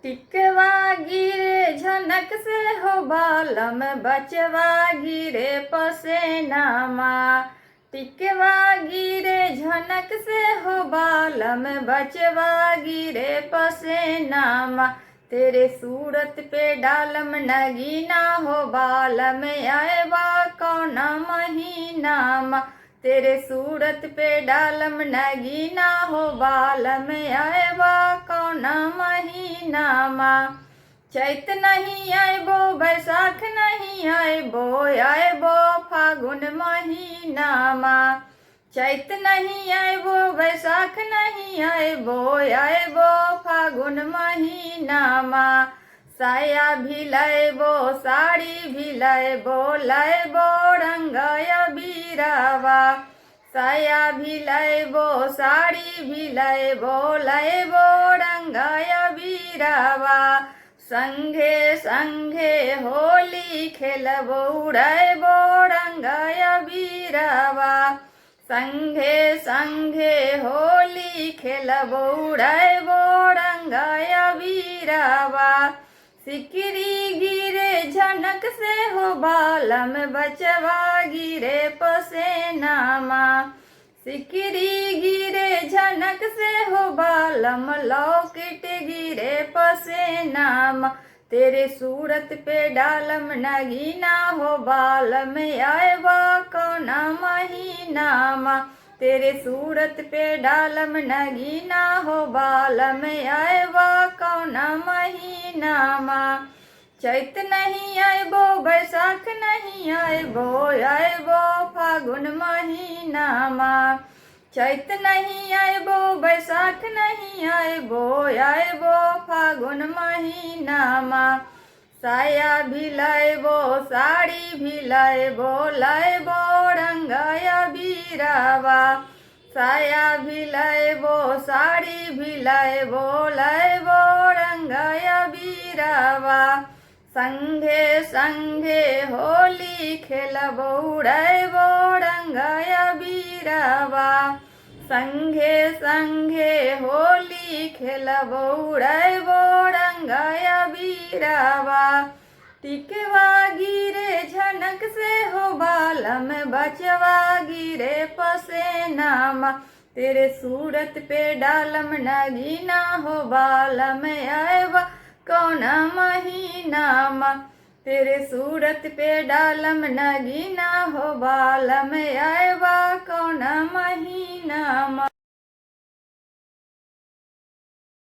टिकवा गिरे झनक से हो बालम बचवा गिरे पसेनामा। टिकवा गिरे झनक से हो बालम बचवा गिरे पसेनामा। तेरे सूरत पे डालम नगीना हो बालम आएबा कौना महीनामा। तेरे सूरत पे डालम नगीना हो बालम आएबा कौना महीनामा। चैत नहीं आएबो बैसाख नहीं आएबो फागुन महीनामा। चैत नहीं आएबो बैसाख नहीं आएबो फागुन महीनामा। साया भी लैबो साड़ी भी लैबो रंगय बीरावा। साया भी लैबो साड़ी भी लैबो रंगय बीरावा। संगे संगे होली खेलबो उड़ैबो रंगय बीरावा। संगे संगे होली खेलबो उड़ैबो रंगय बीरावा। सिकरी गिरे झनक से हो बालम बचवा गिरे पसेनामा। सिकरी गिरे झनक से हो बालम लॉकेट गिरे पसेनामा। तेरे सूरत पे डालम नगीना हो बालम आएबा कौना महीनामा। तेरे सूरत पे डालम नगीना हो बालम आएबा कौना महीनामा। चैत नहीं आएबो बैसाख नहीं आएबो फागुन महीनामा। चैत नहीं आएबो बैसाख नहीं आएबो फागुन महीनामा। साया भी लैबो साड़ी भी लैबो रंगय बीरावा। साया भी लैबो साड़ी भी लैबो रंगय बीरावा। संगे संगे होली खेलबो उड़ैबो रंगय बीरावा। संगे संगे होली खेलबो उड़ैबो रंगय बीरावा। टिकवा गिरे झनक से हो बालम बचवा गिरे पसेनामा। तेरे सूरत पे डालम नगीना हो बालम आएबा कौना महीनामा। तेरे सूरत पे डालम नगीना हो बालम आएबा कौना महीनामा।